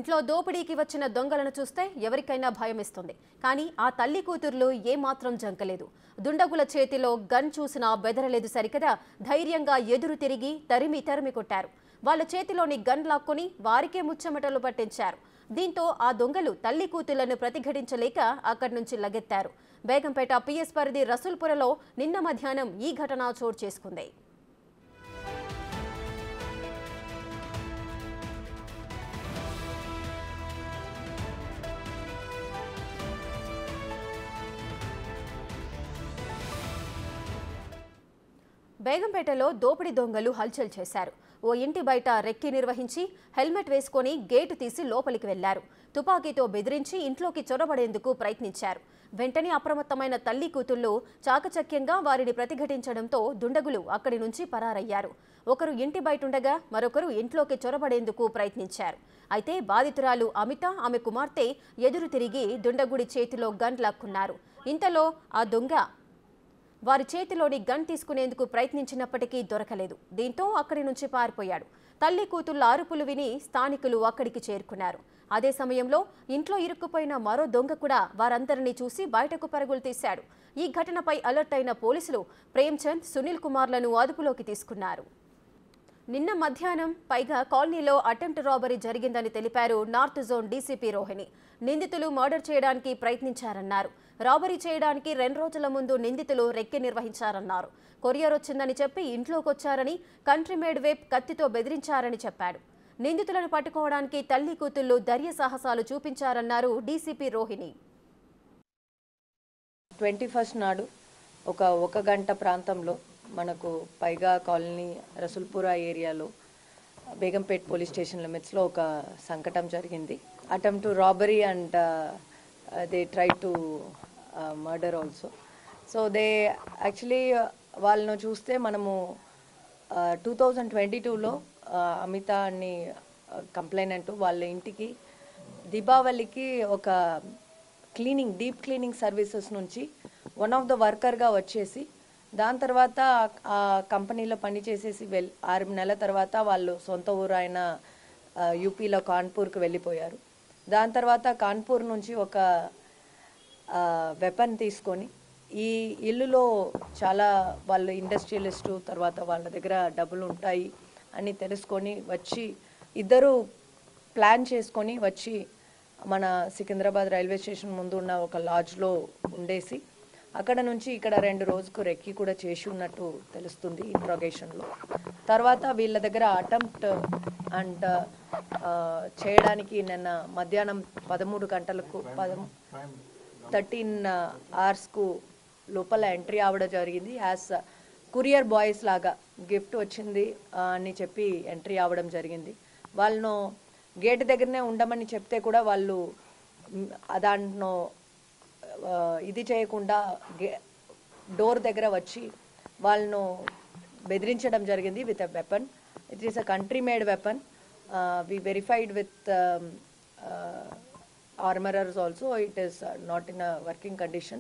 ఇంట్లో దోపిడీకి వచ్చిన దొంగలను చూస్తే ఎవరికైనా భయమేస్తుంది. కానీ ఆ తల్లి కూతుర్లు ఏమాత్రం జంకలేదు. దుండగుల చేతిలో గన్ చూసినా బెదరలేదు సరికదా, ధైర్యంగా ఎదురు తిరిగి తరిమి కొట్టారు. వాళ్ళ చేతిలోని గన్ లాక్కొని వారికే ముచ్చమటలు పట్టించారు. దీంతో ఆ దొంగలు తల్లి కూతుళ్లను ప్రతిఘటించలేక అక్కడి నుంచి లగెత్తారు. బేగంపేట పిఎస్ పరిధి రసూల్పురలో నిన్న మధ్యాహ్నం ఈ ఘటన చోటు చేసుకుంది. బేగంపేటలో దోపిడీ దొంగలు హల్చల్ చేశారు. ఓ ఇంటి బయట రెక్కి నిర్వహించి హెల్మెట్ వేసుకొని గేటు తీసి లోపలికి వెళ్లారు. తుపాకీతో బెదిరించి ఇంట్లోకి చొరబడేందుకు ప్రయత్నించారు. వెంటనే అప్రమత్తమైన తల్లి కూతుళ్లు చాకచక్యంగా వారిని ప్రతిఘటించడంతో దుండగులు అక్కడి నుంచి పరారయ్యారు. ఒకరు ఇంటి బయటుండగా మరొకరు ఇంట్లోకి చొరబడేందుకు ప్రయత్నించారు. అయితే బాధితురాలు అమిత, ఆమె కుమార్తె ఎదురు తిరిగి దుండగుడి చేతిలో గన్ లాక్కున్నారు. ఇంతలో ఆ దొంగ వారి చేతిలోని గన్ తీసుకునేందుకు ప్రయత్నించినప్పటికీ దొరకలేదు. దీంతో అక్కడి నుంచి పారిపోయాడు. తల్లి కూతుళ్ల అరుపులు విని స్థానికులు అక్కడికి చేరుకున్నారు. అదే సమయంలో ఇంట్లో ఇరుక్కుపోయిన మరో దొంగ కూడా వారందరినీ చూసి బయటకు పరుగులు తీశాడు. ఈ ఘటనపై అలర్ట్ అయిన పోలీసులు ప్రేమ్చంద్, సునీల్ కుమార్లను అదుపులోకి తీసుకున్నారు. నిన్న మధ్యాహ్నం పైగా కాలనీలో అటెంప్ట్ రాబరీ జరిగిందని తెలిపారు నార్త్ జోన్ డీసీపీ రోహిణి. నిందితులు మర్డర్ చేయడానికి ప్రయత్నించారన్నారు. రాబరీ చేయడానికి 2 రోజుల ముందు నిందితులు రెక్కి నిర్వహించారన్నారు. కొరియర్ వచ్చిందని చెప్పి ఇంట్లోకొచ్చారని, కంట్రీ మేడ్ వేప్ కత్తితో బెదిరించారని చెప్పాడు. నిందితులను పట్టుకోవడానికి తల్లి కూతుళ్లు ధైర్య సాహసాలు చూపించారన్నారు డీసీపీ రోహిణి. 21 నాడు ఒక గంట ప్రాంతంలో మనకు పైగా కాలనీ రసూల్పుర ఏరియాలో బేగంపేట్ పోలీస్ స్టేషన్ లిమిట్స్లో ఒక సంకటం జరిగింది. Attempt to robbery and they try to murder also. So they actually వాళ్ళను చూస్తే మనము 2022లో అమిత అని కంప్లైనెంట్ వాళ్ళ ఇంటికి దీపావళికి ఒక డీప్ క్లీనింగ్ సర్వీసెస్ నుంచి వన్ ఆఫ్ ద వర్కర్గా వచ్చేసి, దాని తర్వాత ఆ కంపెనీలో పనిచేసేసి 6 నెలల తర్వాత వాళ్ళు సొంత ఊరు అయిన యూపీలో కాన్పూర్కి వెళ్ళిపోయారు. దాని తర్వాత కాన్పూర్ నుంచి ఒక వెపన్ తీసుకొని ఈ ఇల్లులో చాలా వాళ్ళు ఇండస్ట్రియలిస్టు, తర్వాత వాళ్ళ దగ్గర డబ్బులు ఉంటాయి అని తెలుసుకొని వచ్చి ఇద్దరు ప్లాన్ చేసుకొని వచ్చి మన సికింద్రాబాద్ రైల్వే స్టేషన్ ముందు ఉన్న ఒక లాడ్జ్లో ఉండేసి అక్కడ నుంచి ఇక్కడ 2 రోజుకు రెక్కి కూడా చేసి ఉన్నట్టు తెలుస్తుంది ఇంట్రాగేషన్లో. తర్వాత వీళ్ళ దగ్గర అటెంప్ట్ అండ్ చేయడానికి నిన్న మధ్యాహ్నం 13 గంటలకు 13 అవర్స్కు లోపల ఎంట్రీ అవ్వడం జరిగింది. యాజ్ కురియర్ బాయ్స్ లాగా గిఫ్ట్ వచ్చింది అని చెప్పి ఎంట్రీ అవ్వడం జరిగింది. వాళ్ళను గేట్ దగ్గరనే ఉండమని చెప్తే కూడా వాళ్ళు దాంట్లో ఇది చేయకుండా డోర్ దగ్గర వచ్చి వాళ్ళను బెదిరించడం జరిగింది with a weapon. It is a country made weapon. We verified with armorers also. It is not in a working condition.